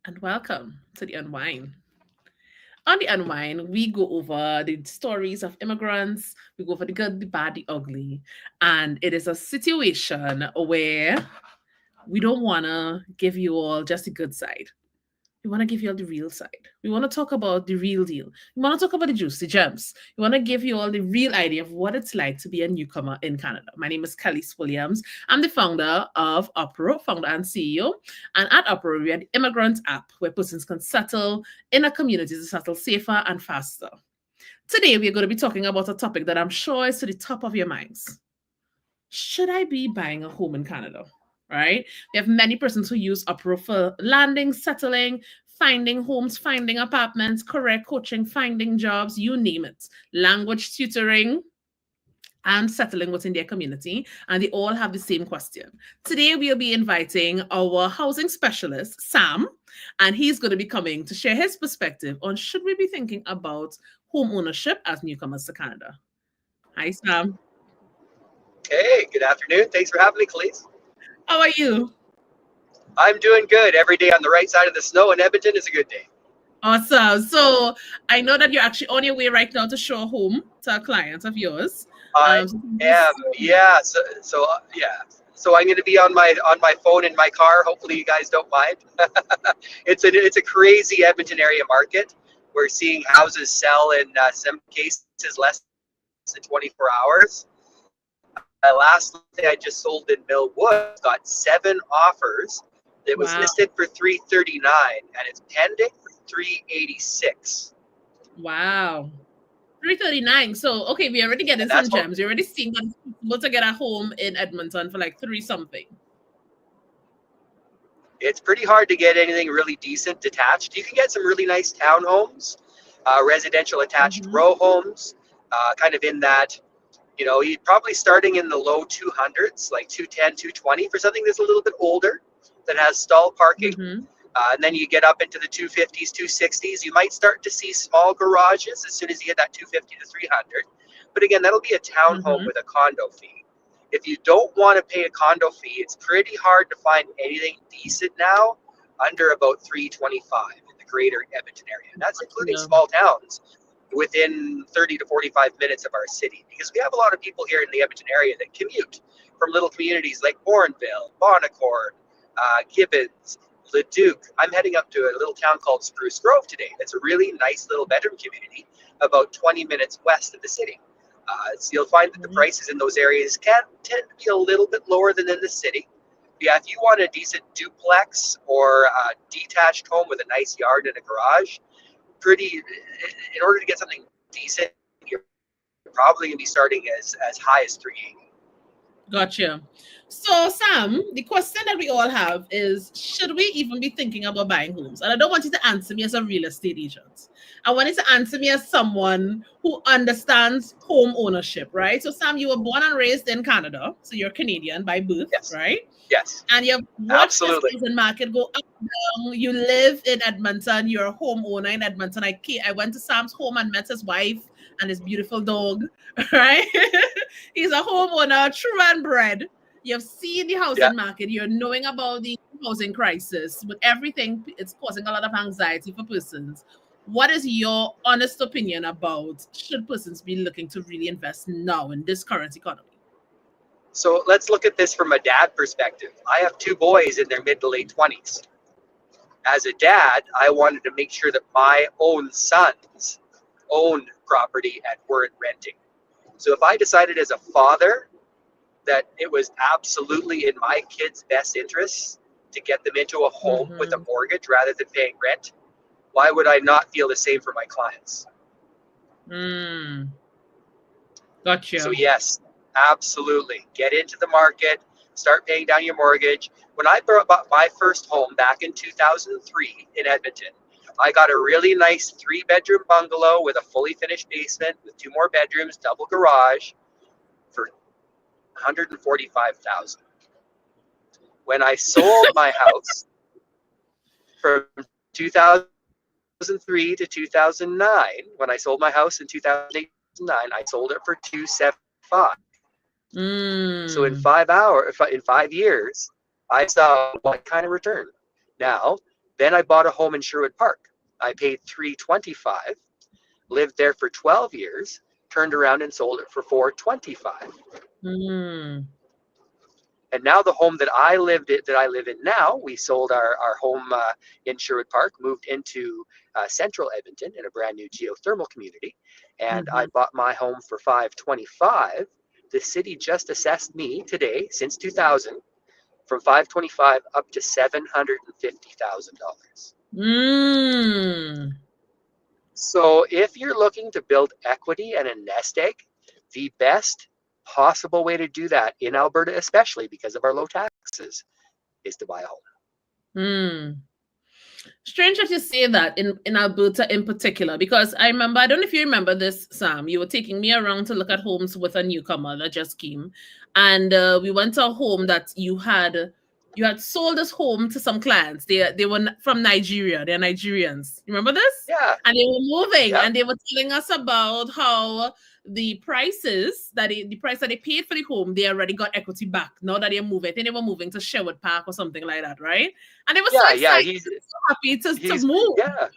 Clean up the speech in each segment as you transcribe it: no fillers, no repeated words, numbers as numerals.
and welcome to the Unwine. On the Unwine, we go over the stories of immigrants, we go over the good, the bad, the ugly, and it is a situation where we don't want to give you all just the good side. We want to give you all the real side. We want to talk about the real deal. We want to talk about the juice, the gems. We want to give you all the real idea of what it's like to be a newcomer in Canada. My name is Kelly Williams. I'm the founder of Opera, founder and CEO. And at Opera, we are the immigrant app where persons can settle in a community to settle safer and faster. Today, we're going to be talking about a topic that I'm sure is to the top of your minds. Should I be buying a home in Canada? Right? We have many persons who use Opera for landing, settling, finding homes, finding apartments, career coaching, finding jobs, you name it. Language tutoring, and settling within their community, and they all have the same question. Today, we'll be inviting our housing specialist, Sam, and he's going to be coming to share his perspective on should we be thinking about home ownership as newcomers to Canada. Hi, Sam. Hey, good afternoon. Thanks for having me, Khalees. How are you? I'm doing good. Every day on the right side of the snow in Edmonton is a good day. Awesome. So I know that you're actually on your way right now to show a home to a client of yours. I So am, yeah. Yeah. So I'm going to be on my phone in my car. Hopefully, you guys don't mind. It's a crazy Edmonton area market. We're seeing houses sell in some cases less than 24 hours. Last thing I just sold in Millwood got 7 offers. It was wow. listed for 339 and it's pending for 386. Wow. 339. So okay, we already getting And some that's what gems. You're already seeing that it's possible to get a home in Edmonton for like three something. it's pretty hard to get anything really decent detached. You can get some really nice townhomes, residential attached Mm-hmm. row homes, kind of in that, you're probably starting in the low 200s, like 210, 220 for something that's a little bit older that has stall parking. Mm-hmm. And then you get up into the 250s, 260s. You might start to see small garages as soon as you hit that 250 to 300. But again, that'll be a townhome Mm-hmm. with a condo fee. If you don't want to pay a condo fee, it's pretty hard to find anything decent now under about 325 in the greater Edmonton area. And that's including Yeah. small towns within 30 to 45 minutes of our city, because we have a lot of people here in the Edmonton area that commute from little communities like Bourneville, Bonnecourt, Gibbons, Leduc. I'm heading up to a little town called Spruce Grove today. It's a really nice little bedroom community about 20 minutes west of the city. So you'll find that the Mhm. prices in those areas can tend to be a little bit lower than in the city. Yeah, if you want a decent duplex or a detached home with a nice yard and a garage, in order to get something decent, you're probably going to be starting as high as 380. Gotcha. So, Sam, the question that we all have is should we even be thinking about buying homes? And I don't want you to answer me as a real estate agent. I want you to answer me as someone who understands home ownership, right? So, Sam, you were born and raised in Canada. So, you're Canadian by birth, Yes, right? yes, And you've watched this absolutely. housing market go up and down. You live in Edmonton. You're a homeowner in Edmonton. I went to Sam's home and met his wife and his beautiful dog, right? He's a homeowner, true and bred. You've seen the Yeah. housing market. You're knowing about the housing crisis. With everything, it's causing a lot of anxiety for persons. What is your honest opinion about should persons be looking to really invest now in this current economy? So let's look at this from a dad perspective. I have 2 boys in their mid to late 20s. As a dad, I wanted to make sure that my own sons owned property and weren't renting. So if I decided as a father that it was absolutely in my kids' best interests to get them into a home with a Mm-hmm. mortgage rather than paying rent, why would I not feel the same for my clients? Mm, So gotcha. yes, absolutely. Get into the market, start paying down your mortgage. When I bought my first home back in 2003 in Edmonton, I got a really nice 3-bedroom bungalow with a fully finished basement with 2 more bedrooms, double garage for 145,000. When I sold my house from 2003 to 2009, when I sold my house in 2008, I sold it for 275. So in Mm, 5 years, I saw what kind of return. Now, Then I bought a home in Sherwood Park. I paid $325, lived there for 12 years, turned around and sold it for $425. Mm. And now the home that I live in now, we sold our home in Sherwood Park, moved into central Edmonton in a brand new geothermal community, and I Mm-hmm. bought my home for $525. The city just assessed me today, since 2000, from $525 up to $750,000. Mm. So if you're looking to build equity and a nest egg, the best possible way to do that in Alberta, especially because of our low taxes, is to buy a home. Mm. Strange that you say that in Alberta in particular, because I remember, I don't know if you remember this, Sam, you were taking me around to look at homes with a newcomer that just came. And we went to a home that you had sold this home to some clients. They were from Nigeria. They're Nigerians. You remember this? Yeah, And they were moving yeah, and they were telling us about how the price that they paid for the home, they already got equity back now that they're moving. I think they were moving to Sherwood Park or something like that, right? And they were so yeah. excited, so happy to He's move. yeah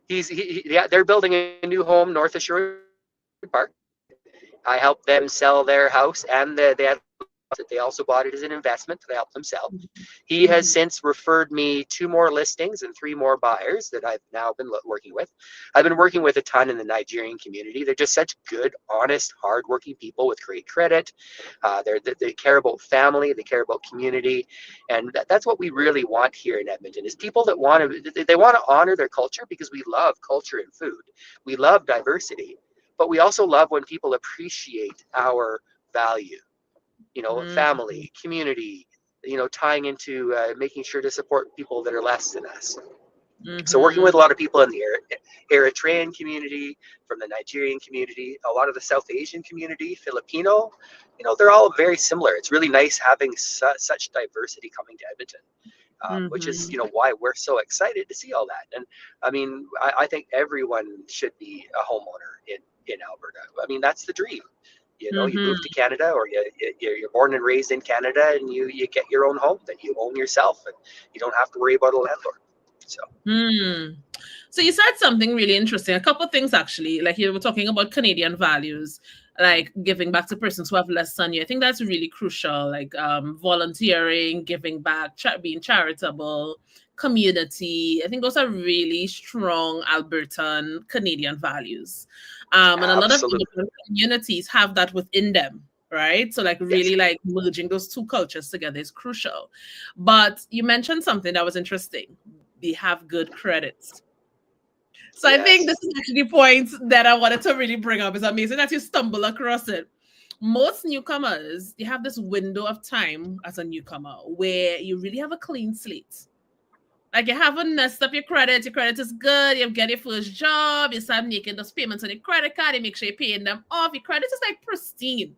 yeah. They're building a new home north of Sherwood Park. I helped them sell their house, and they had they also bought it as an investment that I helped them sell. He has Mhm. since referred me 2 more listings and 3 more buyers that I've now been working with. I've been working with a ton in the Nigerian community. They're just such good, honest, hardworking people with great credit. They care about family, they care about community, and that's what we really want here in Edmonton. Is people that want to honor their culture, because we love culture and food. We love diversity, but we also love when people appreciate our value. Mhm. Family, community, tying into making sure to support people that are less than us. So working with a Mhm. lot of people in the Eritrean community, from the Nigerian community, a lot of the South Asian community, Filipino, they're all very similar. It's really nice having such diversity coming to Edmonton, which is, Mhm. why we're so excited to see all that. And I mean, I think everyone should be a homeowner in Alberta. I mean, that's the dream. You move to Mhm. Canada, or you're born and raised in Canada, and you get your own home that you own yourself, and you don't have to worry about a landlord. So Hmm. So you said something really interesting. A couple of things actually. Like you were talking about Canadian values, like giving back to persons who have less than you. I think that's really crucial. Like volunteering, giving back, being charitable, community. I think those are really strong Albertan Canadian values. And a lot of absolutely, immigrant communities have that within them. Right. So like yes, really like merging those two cultures together is crucial. But you mentioned something that was interesting. They have good credits. So I think yes, this is actually the point that I wanted to really bring up. It's amazing that you stumble across it. Most newcomers, you have this window of time as a newcomer where you really have a clean slate. Like you haven't messed up your credit is good, you get your first job, you start making those payments on your credit card, you make sure you're paying them off. Your credit is like pristine.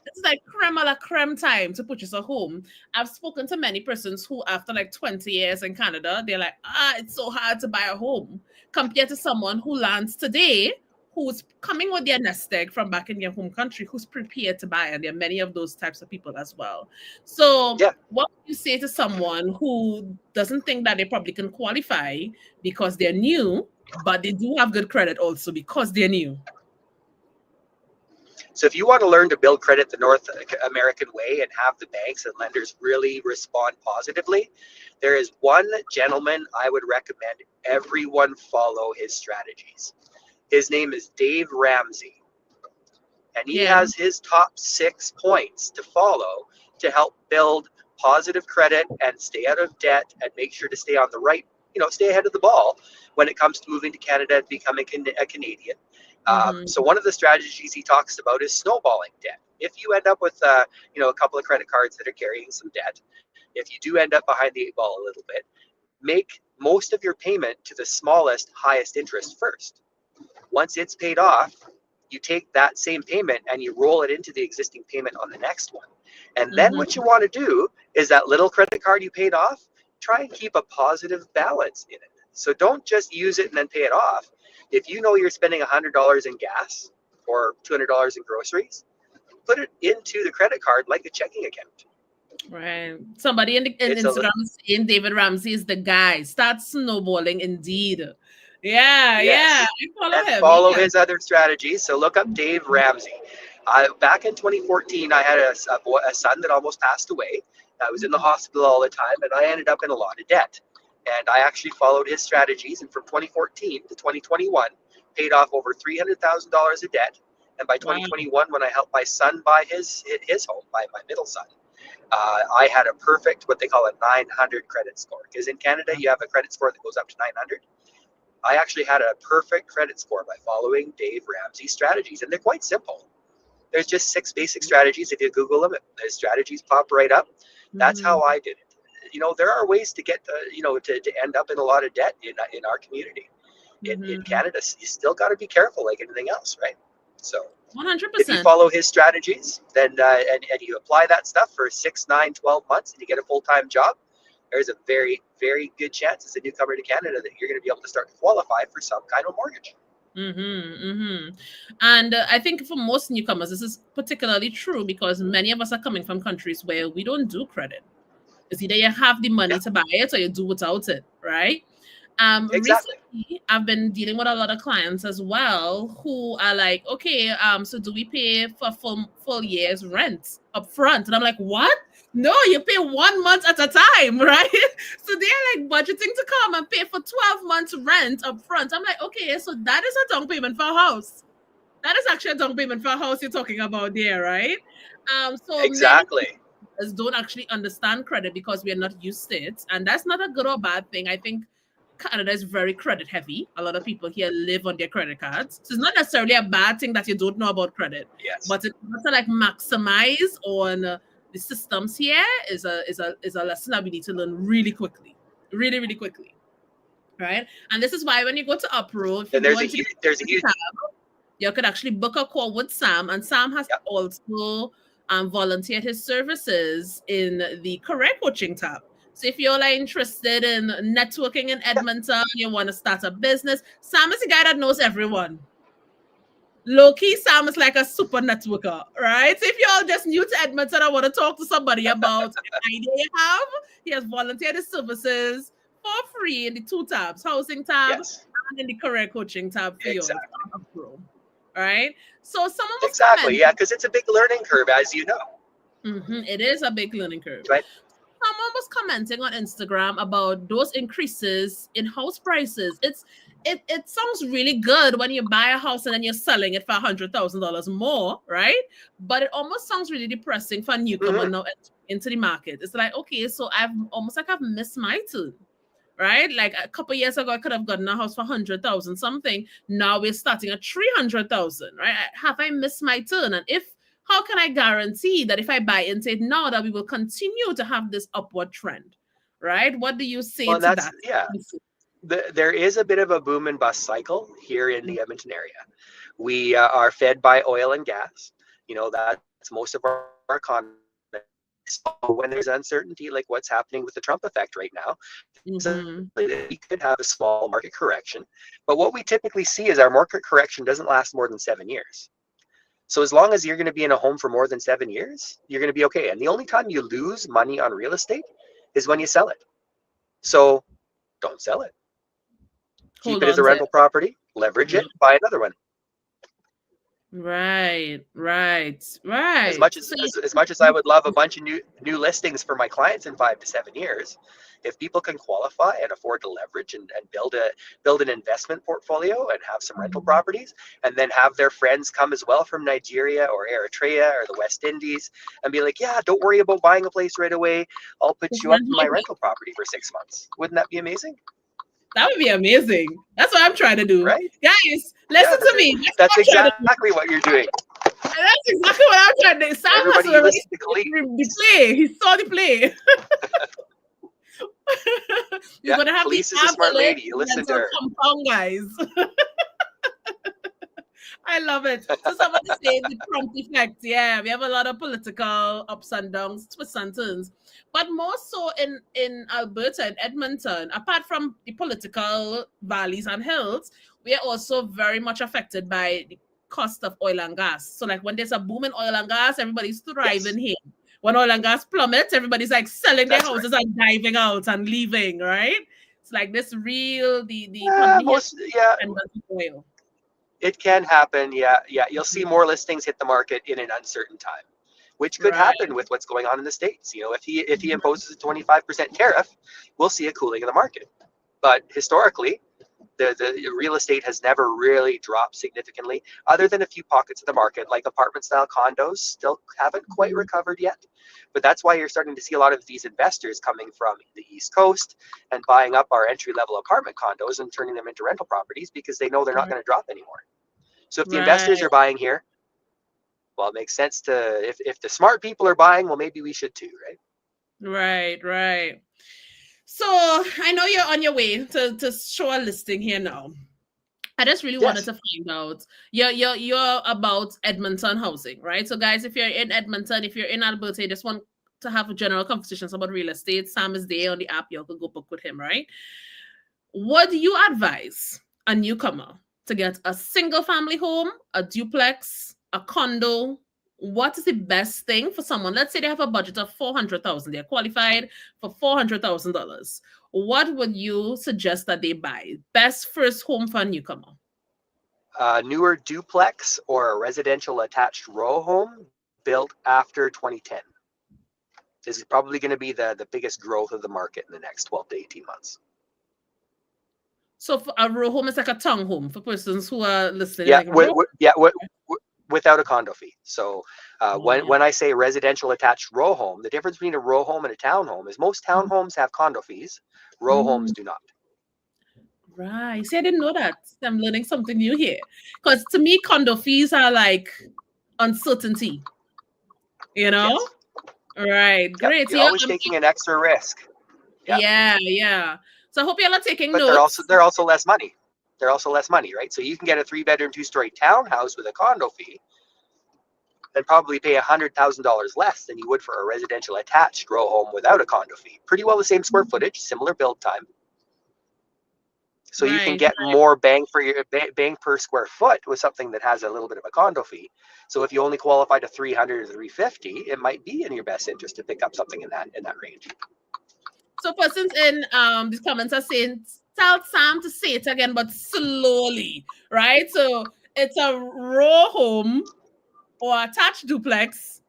It's like creme a la creme time to purchase a home. I've spoken to many persons who, after like 20 years in Canada, they're like, it's so hard to buy a home compared to someone who lands today who's coming with their nest egg from back in their home country, who's prepared to buy. And there are many of those types of people as well. So, yeah. what would you say to someone who doesn't think that they probably can qualify because they're new, but they do have good credit also because they're new? So if you want to learn to build credit the North American way and have the banks and lenders really respond positively, there is one gentleman I would recommend everyone follow his strategies. His name is Dave Ramsey, and he Yeah. has his top 6 points to follow to help build positive credit and stay out of debt and make sure to stay on the right, stay ahead of the ball when it comes to moving to Canada and becoming a Canadian. So Mm-hmm. one of the strategies he talks about is snowballing debt. If you end up with, a couple of credit cards that are carrying some debt, if you do end up behind the 8 ball a little bit, make most of your payment to the smallest, highest interest first. Once it's paid off, you take that same payment and you roll it into the existing payment on the next one. And then what Mm-hmm. you want to do is that little credit card you paid off, try and keep a positive balance in it. So don't just use it and then pay it off. If you know you're spending $100 in gas or $200 in groceries, put it into the credit card like a checking account. Right. Somebody in It's a Instagram is saying David Ramsey is the guy. Start snowballing indeed. Yeah, yeah. yes, I follow and him. follow Yeah. his other strategies. So look up Dave Ramsey. Back in 2014, I had a son that almost passed away. I was in the hospital all the time, and I ended up in a lot of debt. And I actually followed his strategies, and from 2014 to 2021, paid off over $300,000 of debt. And by Wow. 2021, when I helped my son buy his home, my middle son, I had a perfect, what they call a 900 credit score. Because in Canada, you have a credit score that goes up to 900. I actually had a perfect credit score by following Dave Ramsey's strategies, and they're quite simple. There's just 6 basic strategies. If you Google them, the strategies pop right up. That's Mm-hmm. how I did it. There are ways to get, to end up in a lot of debt in our community. In Mm-hmm. Canada, you still got to be careful like anything else, right? So if you 100%. follow his strategies, then and you apply that stuff for 6, 9, 12 months, and you get a full-time job, there's a very, very good chance as a newcomer to Canada that you're going to be able to start to qualify for some kind of mortgage. Mm-hmm, mm-hmm. And I think for most newcomers, this is particularly true because many of us are coming from countries where we don't do credit. It's either you have the Yeah, money to buy it or you do without it, right? exactly. Recently I've been dealing with a lot of clients as well who are like, okay, so do we pay for full year's rent up front? And I'm like, what? No, you pay 1 month at a time, right? So they're like budgeting to come and pay for 12 months rent up front. I'm like, okay, so that is a down payment for a house. That is actually a down payment for a house you're talking about there, right? So many Exactly. us don't actually understand credit because we are not used to it. And that's not a good or bad thing. I think Canada is very credit heavy. A lot of people here live on their credit cards. So it's not necessarily a bad thing that you don't know about credit, Yes. but it's to like maximize on the systems here is a lesson that we need to learn really quickly. Really, really quickly. Right. And this is why when you go to Upro, if you And go there's a into huge, there's a the huge, tab, you could actually book a call with Sam, and Sam has yeah. also volunteered his services in the career coaching tab. So if you're like interested in networking in Edmonton, you want to start a business, Sam is the guy that knows everyone. Low key, Sam is like a super networker, right? So if you're all just new to Edmonton, I want to talk to somebody about an idea you have. He has volunteered his services for free in the 2 tabs, housing tab Yes. and in the career coaching tab for yours. Exactly. Right? So someone was Exactly. Yeah, commenting. because it's a big learning curve, as you know, It is a big learning curve. right? Someone was commenting on Instagram about those increases in house prices. It sounds really good when you buy a house and then you're selling it for $100,000 more, right? But it almost sounds really depressing for a newcomer Mm-hmm. now into the market. It's like, okay, so I've missed my turn, right? Like a couple years ago, I could have gotten a house for 100,000 something. Now we're starting at 300,000, right? Have I missed my turn? And if how can I guarantee that if I buy into it now that we will continue to have this upward trend, right? What do you say Well, and to that's, that? yeah, there is a bit of a boom and bust cycle here in the Edmonton area. We are fed by oil and gas. That's most of our economy. So when there's uncertainty, like what's happening with the Trump effect right now, Mm-hmm. we could have a small market correction. But what we typically see is our market correction doesn't last more than 7 years. So as long as you're going to be in a home for more than 7 years, you're going to be okay. And the only time you lose money on real estate is when you sell it. So don't sell it. Keep Hold it as on a to it. rental property, leverage it, buy another one. Right, right, As right. much as So you, as much as I would love a bunch of new listings for my clients in 5 to 7 years, if people can qualify and afford to leverage and build an investment portfolio and have some rental properties, and then have their friends come as well from Nigeria or Eritrea or the West Indies and be like, yeah, don't worry about buying a place right away. I'll put just you up rent in my my place. rental property for 6 months. Wouldn't that be amazing? That would be amazing. That's what I'm trying to do. Right? Guys, Yeah, listen to me. That's what that's I'm trying to do. exactly what you're doing. And that's exactly what I'm trying to do. Sam has Everybody, you already listen to seen Khalid. the play. He saw the play. You're Yeah, gonna have the Khalees is a smart absolute lady. You listen to mental her. compound, guys. I love it. So somebody said the Trump effect. Yeah, we have a lot of political ups and downs, twists and turns. But more so in Alberta and Edmonton, apart from the political valleys and hills, we are also very much affected by the cost of oil and gas. So like when there's a boom in oil and gas, everybody's Yes. thriving here. when oil and gas plummets, everybody's like selling their That's houses right. and diving out and leaving, right? It's like this real the Uh, economy here most yeah, depends on oil. it can happen. Yeah, yeah. You'll see more listings hit the market in an uncertain time, which could Right. happen with what's going on in the States. If he imposes a 25% tariff, we'll see a cooling of the market. But historically, the real estate has never really dropped significantly, other than a few pockets of the market, like apartment style condos, still haven't quite Mhm. recovered yet. But that's why you're starting to see a lot of these investors coming from the East Coast and buying up our entry level apartment condos and turning them into rental properties because they know they're not Right. going to drop anymore. So if the investors Right. are buying here, well, it makes sense to, if the smart people are buying, well, maybe we should too, right? Right. Right. So I know you're on your way to show a listing here now. I just really wanted Yes. to find out. You're about Edmonton housing, right? So guys, if you're in Edmonton, if you're in Alberta, you just want to have a general conversations about real estate, Sam is there on the app. You can go book with him, right? What do you advise a newcomer to get a single family home, a duplex, a condo? What is the best thing for someone? Let's say they have a budget of 400,000. They're qualified for $400,000. What would you suggest that they buy? Best first home for a newcomer. Newer duplex or a residential attached row home built after 2010. This is probably going to be the biggest growth of the market in the next 12 to 18 months. So for a row home is like a town home for persons who are listening. Yeah, Like row. without a condo fee. So Yeah. when I say residential attached row home, the difference between a row home and a townhome is most townhomes have condo fees. Row homes Mm, do not. right. See, I didn't know that. I'm learning something new here. Because to me, condo fees are like uncertainty. You know? Yes. Right. Yep. Great. You're Yeah. always taking an extra risk. Yeah. Yeah. Yeah. So I hope y'all are taking But notes. they're also less money. They're also less money, right? So you can get a 3-bedroom, 2-story townhouse with a condo fee and probably pay $100,000 less than you would for a residential attached row home without a condo fee. Pretty well the same square footage, similar build time. So you can Right. get more bang per square foot with something that has a little bit of a condo fee. So if you only qualify to 300 or 350, it might be in your best interest to pick up something in that range. So persons in these comments are saying, tell Sam to say it again, but slowly, right? So it's a row home or attached duplex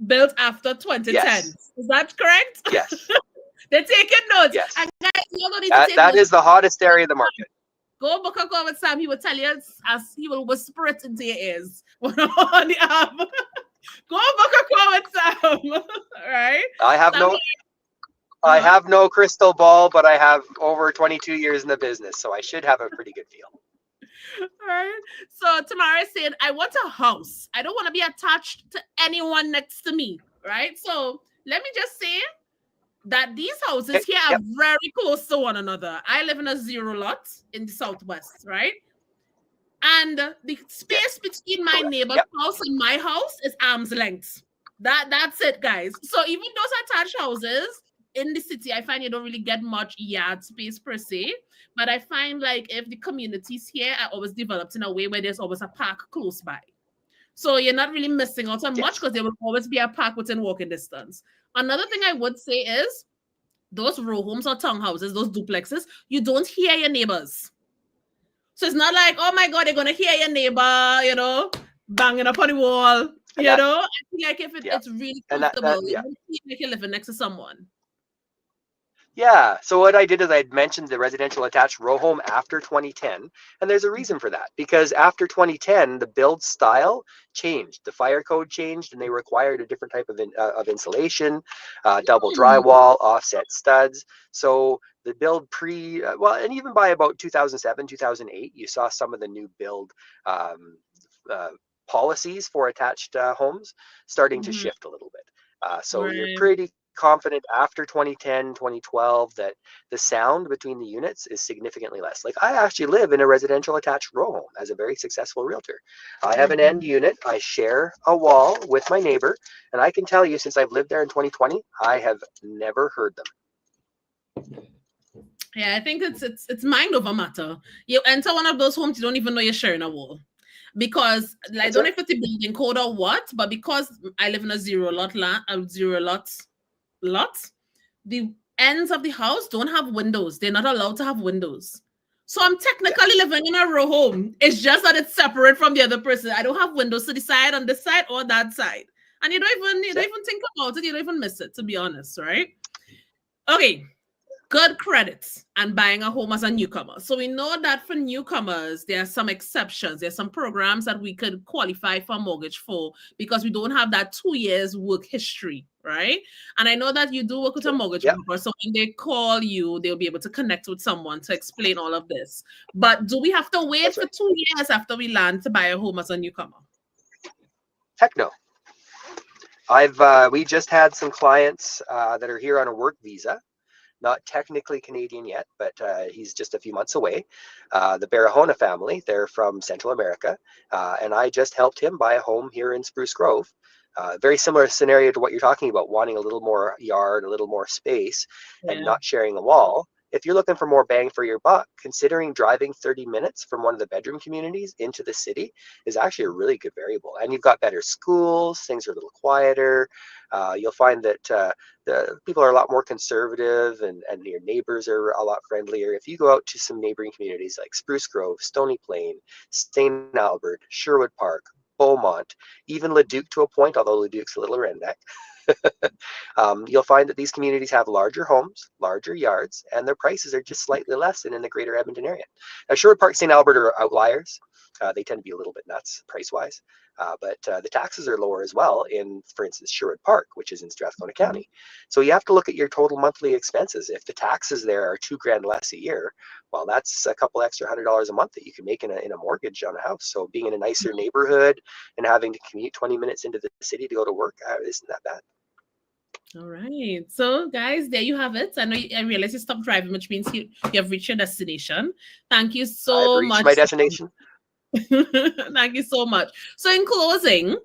built after 2010. Yes. Is that correct? Yes. They're taking notes. Yes. And guys, you don't need to take That notes. is the hottest area of the market. Go book a call with Sam. He will tell you as he will whisper it into your ears on the app. Go book a call with Sam. All right. I have Sam, no I have no crystal ball, but I have over 22 years in the business, so I should have a pretty good feel. all right. So Tamara is saying, I want a house. I don't want to be attached to anyone next to me. Right. So let me just say that these houses Okay. here are Yep. very close to one another. I live in a zero lot in the southwest, right? And the space Yes. between my Correct. neighbor's Yep. house and my house is arm's length. That's it, guys. So even those attached houses in the city, I find you don't really get much yard space per se. But I find like if the communities here are always developed in a way where there's always a park close by. So you're not really missing out on much Yes. because there will always be a park within walking distance. Another thing I would say is those row homes or townhouses, those duplexes, you don't hear your neighbors. So it's not like, oh my God, you're going to hear your neighbor, banging up on the wall. And that I feel like if yeah. it's really And comfortable, you yeah. don't feel like you're living next to someone. Yeah. So what I did is I mentioned the residential attached row home after 2010, and there's a reason for that because after 2010, the build style changed, the fire code changed, and they required a different type of insulation, double Hmm. drywall, offset studs. So the build and even by about 2007, 2008, you saw some of the new build policies for attached homes starting to Mm-hmm. shift a little bit. So you're Right. pretty confident after 2010, 2012 that the sound between the units is significantly less. Like I actually live in a residential attached row home as a very successful realtor. I have an end unit. I share a wall with my neighbor, and I can tell you since I've lived there in 2020, I have never heard them. Yeah, I think it's mind over matter. You enter one of those homes, you don't even know you're sharing a wall. because I That's don't know right. if it's a building code or what, but because I live in a zero lot, the ends of the house don't have windows. They're not allowed to have windows. So I'm Yeah. technically living in a row home. It's just that it's separate from the other person. I don't have windows to the side, on this side or that side. And you don't Yeah. even think about it. You don't even miss it, to be honest, right? Okay, good credits and buying a home as a newcomer. So we know that for newcomers, there are some exceptions. There's some programs that we could qualify for a mortgage for because we don't have that 2 years work history, right? And I know that you do work with a mortgage Yeah. broker. So when they call you, they'll be able to connect with someone to explain all of this. But do we have to wait That's for right. 2 years after we land to buy a home as a newcomer? Heck no. We just had some clients that are here on a work visa, not technically Canadian yet, but he's just a few months away. The Barahona family, they're from Central America, and I just helped him buy a home here in Spruce Grove. Very similar scenario to what you're talking about, wanting a little more yard, a little more space, and Yeah. not sharing a wall. If you're looking for more bang for your buck, considering driving 30 minutes from one of the bedroom communities into the city is actually a really good variable. And you've got better schools, things are a little quieter. You'll find that the people are a lot more conservative, and your neighbors are a lot friendlier. If you go out to some neighboring communities like Spruce Grove, Stony Plain, St. Albert, Sherwood Park, Beaumont, even Leduc to a point, although Leduc's a little redneck, you'll find that these communities have larger homes, larger yards, and their prices are just slightly less than in the greater Edmonton area. Now, Sherwood Park, St. Albert are outliers. They tend to be a little bit nuts price-wise, but the taxes are lower as well in, for instance, Sherwood Park, which is in Strathcona County. So you have to look at your total monthly expenses. If the taxes there are $2,000 less a year, well, that's a couple extra $100 a month that you can make in a mortgage on a house. So being in a nicer neighborhood and having to commute 20 minutes into the city to go to work isn't that bad. All right. So, guys, there you have it. I realize you stopped driving, which means you have reached your destination. Thank you I've so reached much. my destination. Thank you so much. So, in closing,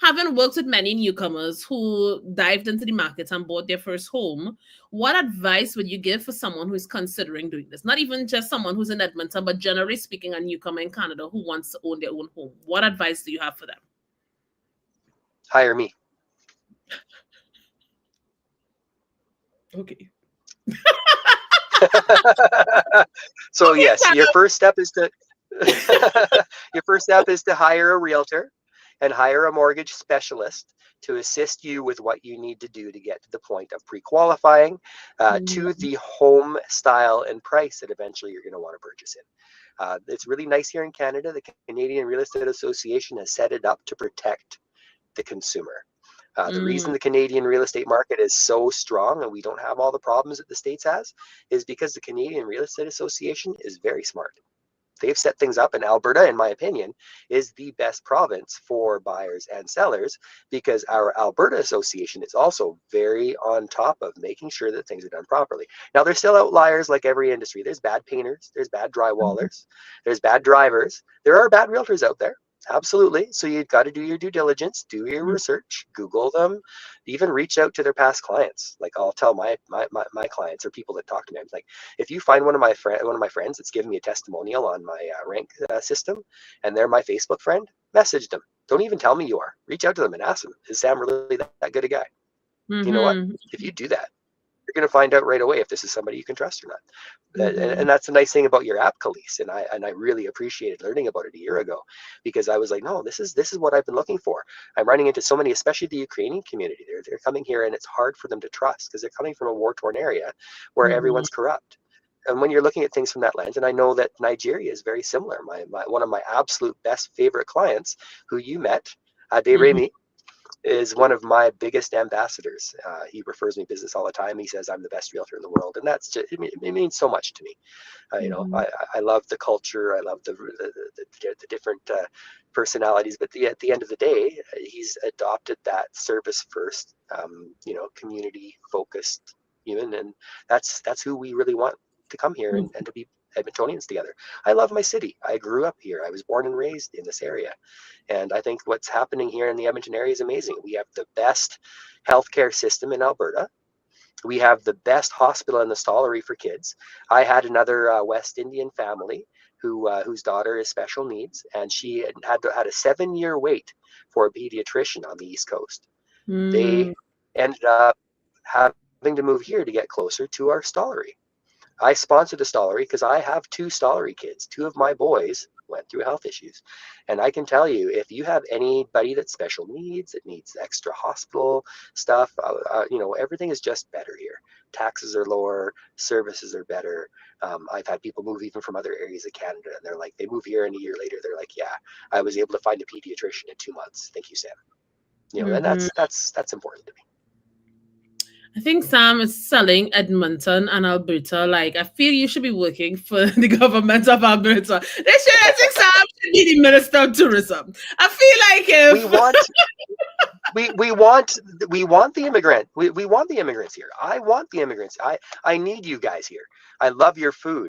having worked with many newcomers who dived into the market and bought their first home, what advice would you give for someone who is considering doing this? Not even just someone who's in Edmonton, but generally speaking, a newcomer in Canada who wants to own their own home. What advice do you have for them? Hire me. Okay. So Okay, yes, your Sarah. first step is to your first step is to hire a realtor and hire a mortgage specialist to assist you with what you need to do to get to the point of pre-qualifying to Mhm. the home style and price that eventually you're going to want to purchase it. It's really nice here in Canada. The Canadian Real Estate Association has set it up to protect the consumer. The reason Mm. the Canadian real estate market is so strong and we don't have all the problems that the States has is because the Canadian Real Estate Association is very smart. They've set things up, and Alberta, in my opinion, is the best province for buyers and sellers because our Alberta Association is also very on top of making sure that things are done properly. Now, there's still outliers like every industry. There's bad painters, there's bad drywallers, there's bad drivers. There are bad realtors out there. Absolutely. So you've got to do your due diligence, do your research, Google them, even reach out to their past clients. Like I'll tell my clients or people that talk to me, I'm like, if you find one of my friends that's giving me a testimonial on my rank system, and they're my Facebook friend, message them. Don't even tell me you are. Reach out to them and ask them, is Sam really that good a guy? You know what? Mhm. If you do that, you're going to find out right away if this is somebody you can trust or not. And Mhm. that's the nice thing about your app, Khalees. And I really appreciated learning about it a year ago because I was like, no, this is what I've been looking for. I'm running into so many, especially the Ukrainian community. They're coming here, and it's hard for them to trust because they're coming from a war-torn area where Mhm. everyone's corrupt. And when you're looking at things from that lens, and I know that Nigeria is very similar. One of my absolute best favorite clients, who you met, Mhm. Aderemi, is one of my biggest ambassadors. He refers me business all the time. He says I'm the best realtor in the world, and that's just, it means so much to me. Mhm. I love the culture. I love the different personalities. But at the end of the day, he's adopted that service first, community focused human, and that's who we really want to come here and to be Edmontonians together. I love my city. I grew up here. I was born and raised in this area. And I think what's happening here in the Edmonton area is amazing. We have the best healthcare system in Alberta. We have the best hospital in the Stollery for kids. I had another West Indian family whose daughter is special needs, and she had a 7-year wait for a pediatrician on the East Coast. They Mm, ended up having to move here to get closer to our stollery. I sponsored the stollery because I have 2 stollery kids. 2 of my boys went through health issues. And I can tell you, if you have anybody that's special needs, that needs extra hospital stuff, everything is just better here. Taxes are lower, services are better. I've had people move even from other areas of Canada, and they're like, they move here, and a year later, they're like, yeah, I was able to find a pediatrician in 2 months. Thank you, Sam. And mhm. that's important to me. I think Sam is selling Edmonton and Alberta. Like, I feel you should be working for the government of Alberta. I think Sam should be the Minister of Tourism. I feel like we if want we want the immigrant. We want the immigrants here. I want the immigrants. I need you guys here. I love your food.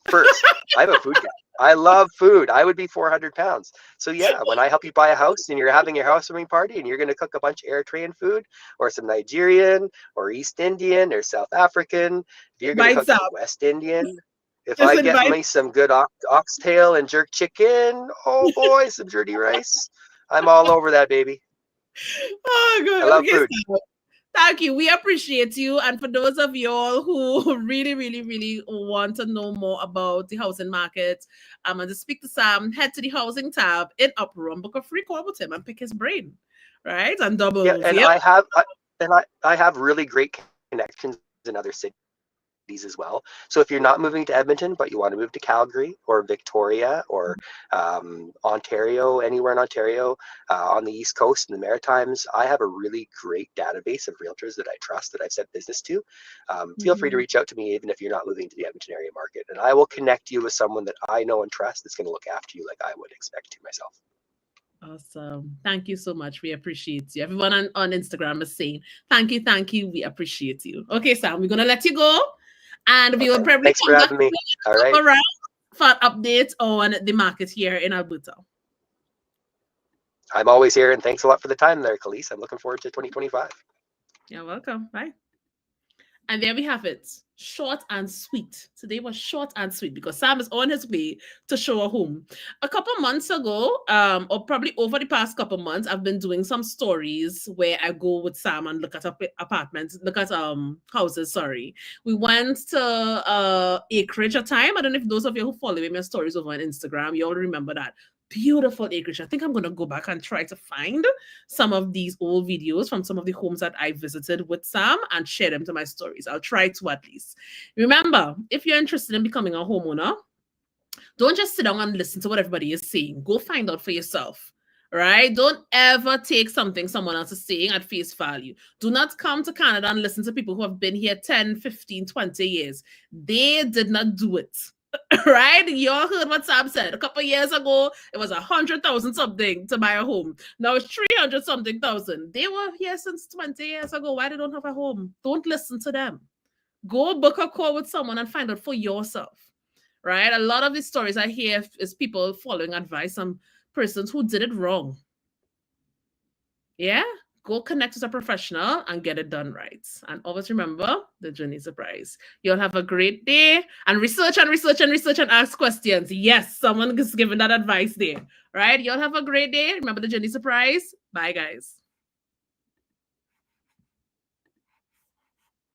First, I'm a food guy. I love food. I would be 400 pounds. So yeah, when I help you buy a house and you're having your housewarming party and you're going to cook a bunch of Eritrean food or some Nigerian or East Indian or South African, if you're going to invite cook Sam, some West Indian, if just I get invite. me some good oxtail and jerk chicken, oh boy, some dirty rice, I'm all over that, baby. Oh, I good. love Okay, food. Sam. Thank you. We appreciate you. And for those of y'all who really, really, really want to know more about the housing market, and to speak to Sam, head to the housing tab in Upper Room, book a free call with him and pick his brain. Right? And Yeah, doubles. and Yep. I have really great connections in other cities as well. So if you're not moving to Edmonton, but you want to move to Calgary or Victoria or Ontario, anywhere in Ontario, on the East Coast and the Maritimes, I have a really great database of realtors that I trust that I've sent business to. Feel free to reach Mhm. out to me even if you're not moving to the Edmonton area market, and I will connect you with someone that I know and trust that's going to look after you like I would expect to myself. Awesome. Thank you so much. We appreciate you. Everyone on Instagram is saying, thank you. We appreciate you. Okay, Sam, we're going to let you go. And we will Okay, probably thanks for come back having me. All right. around for an update on the market here in Alberta. I'm always here, and thanks a lot for the time there, Khalees. I'm looking forward to 2025. You're welcome. Bye. And there we have it. Short and sweet. Today was short and sweet because Sam is on his way to show a home. A couple months ago, or probably over the past couple months, I've been doing some stories where I go with Sam and look at apartments, look at houses. Sorry, we went to acreage a time. I don't know if those of you who follow me my stories over on Instagram, you all remember that beautiful acreage. I think I'm gonna go back and try to find some of these old videos from some of the homes that I visited with Sam and share them to my stories. I'll try to at least. Remember, if you're interested in becoming a homeowner, don't just sit down and listen to what everybody is saying. Go find out for yourself. Right? Don't ever take something someone else is saying at face value. Do not come to Canada and listen to people who have been here 10, 15, 20 years. They did not do it. Right? You all heard what Sam said. A couple years ago, it was 100,000 something to buy a home. Now it's 300 something thousand. They were here since 20 years ago. Why they don't have a home? Don't listen to them. Go book a call with someone and find out for yourself. Right? A lot of these stories I hear is people following advice from persons who did it wrong. Yeah? Go connect with a professional and get it done right. And always remember the journey is a prize. You'll have a great day and research and research and research and ask questions. Yes, someone is giving that advice there. Right? You'll have a great day. Remember the journey is a prize. Bye, guys.